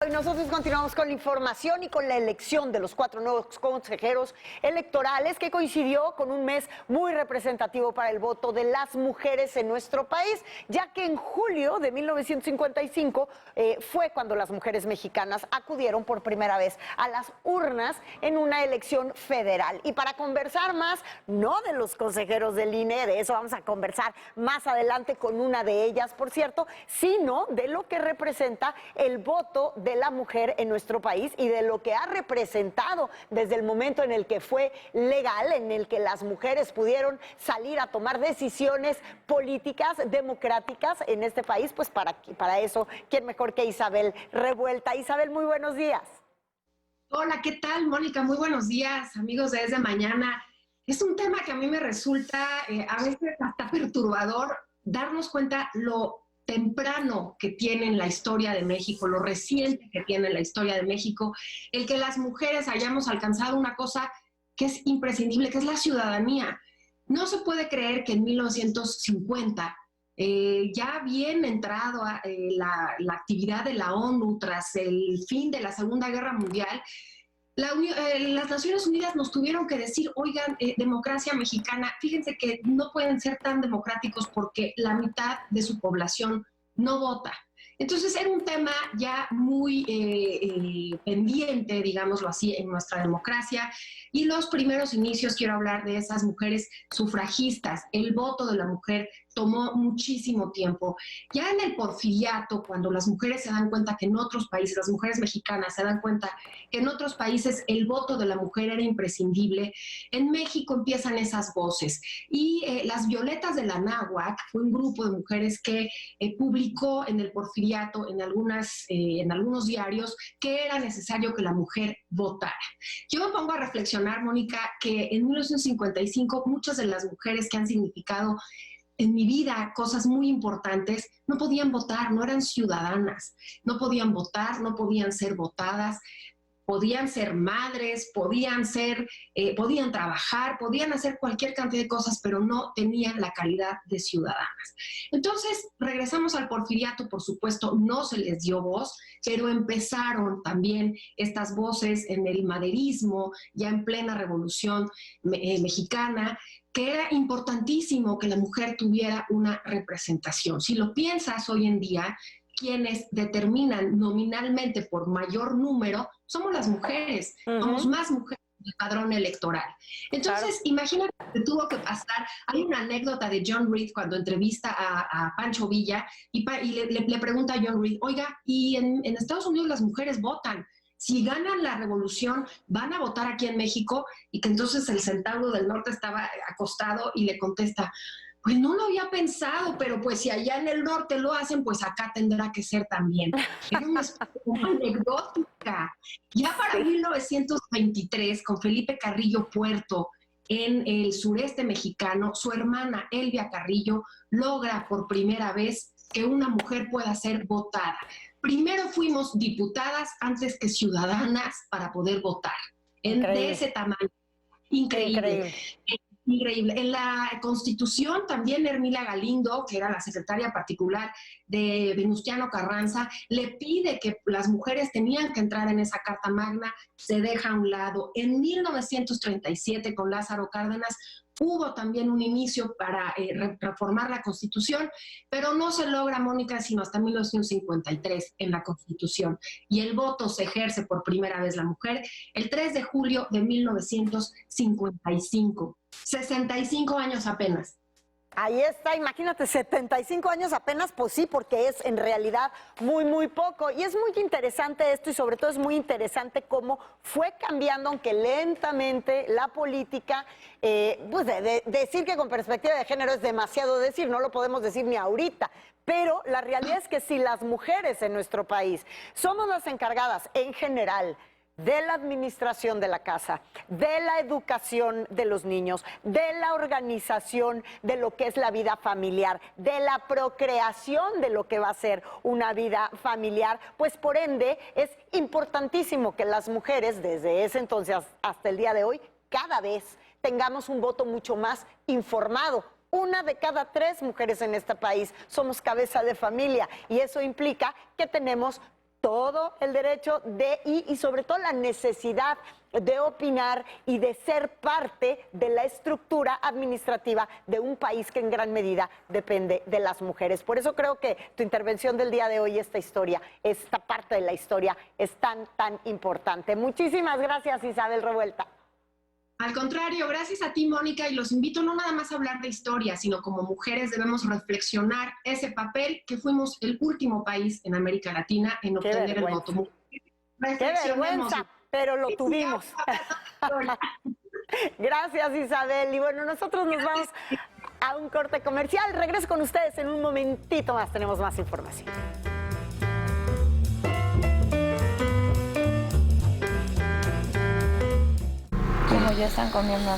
Y nosotros continuamos con la información y con la elección de los 4 nuevos consejeros electorales, que coincidió con un mes muy representativo para el voto de las mujeres en nuestro país, ya que en julio de 1955 fue cuando las mujeres mexicanas acudieron por primera vez a las urnas en una elección federal. Y para conversar más, no de los consejeros del INE, de eso vamos a conversar más adelante con una de ellas, por cierto, sino de lo que representa el voto de la mujer en nuestro país y de lo que ha representado desde el momento en el que fue legal, en el que las mujeres pudieron salir a tomar decisiones políticas, democráticas en este país. Pues para eso, ¿quién mejor que Isabel Revuelta? Isabel, muy buenos días. Hola, ¿qué tal, Mónica? Muy buenos días, amigos de Desde Mañana. Es un tema que a mí me resulta a veces hasta perturbador darnos cuenta lo temprano que tiene en la historia de México, lo reciente que tiene en la historia de México, el que las mujeres hayamos alcanzado una cosa que es imprescindible, que es la ciudadanía. No se puede creer que en 1950, ya bien entrado la actividad de la ONU tras el fin de la Segunda Guerra Mundial, las Naciones Unidas nos tuvieron que decir, oigan, democracia mexicana, fíjense que no pueden ser tan democráticos porque la mitad de su población no vota. Entonces era un tema ya muy pendiente, digámoslo así, en nuestra democracia. Y los primeros inicios, quiero hablar de esas mujeres sufragistas. El voto de la mujer tomó muchísimo tiempo. Ya en el Porfiriato, cuando las mujeres se dan cuenta que en otros países, las mujeres mexicanas se dan cuenta que en otros países el voto de la mujer era imprescindible, en México empiezan esas voces. Y las Violetas de la Náhuac fue un grupo de mujeres que publicó en el Porfiriato, en algunos diarios, que era necesario que la mujer votara. Yo me pongo a reflexionar, Mónica, que en 1955 muchas de las mujeres que han significado en mi vida cosas muy importantes no podían votar, no eran ciudadanas, no podían votar, no podían ser votadas. Podían ser madres, podían trabajar, podían hacer cualquier cantidad de cosas, pero no tenían la calidad de ciudadanas. Entonces, regresamos al Porfiriato, por supuesto, no se les dio voz, pero empezaron también estas voces en el maderismo, ya en plena revolución mexicana, que era importantísimo que la mujer tuviera una representación. Si lo piensas hoy en día, quienes determinan nominalmente por mayor número somos las mujeres, somos más mujeres del padrón electoral. Entonces, imagínate que tuvo que pasar. Hay una anécdota de John Reed cuando entrevista a Pancho Villa y le pregunta a John Reed, oiga, y en Estados Unidos las mujeres votan. Si ganan la revolución, ¿van a votar aquí en México? Y que entonces el Centauro del Norte estaba acostado y le contesta, pues no lo había pensado, pero pues si allá en el norte lo hacen, pues acá tendrá que ser también. Era una anecdótica. Ya para 1923, con Felipe Carrillo Puerto, en el sureste mexicano, su hermana Elvia Carrillo logra por primera vez que una mujer pueda ser votada. Primero fuimos diputadas antes que ciudadanas para poder votar. De ese tamaño. Increíble. Increíble. En la Constitución también Hermila Galindo, que era la secretaria particular de Venustiano Carranza, le pide que las mujeres tenían que entrar en esa Carta Magna, se deja a un lado. En 1937, con Lázaro Cárdenas, hubo también un inicio para reformar la Constitución, pero no se logra, Mónica, sino hasta 1953 en la Constitución. Y el voto se ejerce por primera vez la mujer el 3 de julio de 1955. 65 años apenas. Ahí está, imagínate, 75 años apenas, pues sí, porque es en realidad muy, muy poco. Y es muy interesante esto y sobre todo es muy interesante cómo fue cambiando, aunque lentamente, la política. Pues decir que con perspectiva de género es demasiado decir, no lo podemos decir ni ahorita. Pero la realidad es que si las mujeres en nuestro país somos las encargadas en general de la administración de la casa, de la educación de los niños, de la organización de lo que es la vida familiar, de la procreación de lo que va a ser una vida familiar, pues por ende es importantísimo que las mujeres desde ese entonces hasta el día de hoy cada vez tengamos un voto mucho más informado. 1 de cada 3 mujeres en este país somos cabeza de familia y eso implica que tenemos todo el derecho de y sobre todo la necesidad de opinar y de ser parte de la estructura administrativa de un país que en gran medida depende de las mujeres. Por eso creo que tu intervención del día de hoy, esta historia, esta parte de la historia es tan importante. Muchísimas gracias, Isabel Revuelta. Al contrario, gracias a ti, Mónica, y los invito no nada más a hablar de historia, sino como mujeres debemos reflexionar ese papel que fuimos el último país en América Latina en obtener el voto. ¡Qué vergüenza! Pero lo tuvimos. Gracias, Isabel. Y bueno, nosotros nos vamos a un corte comercial. Regreso con ustedes en un momentito más. Tenemos más información. Como ya están comiendo.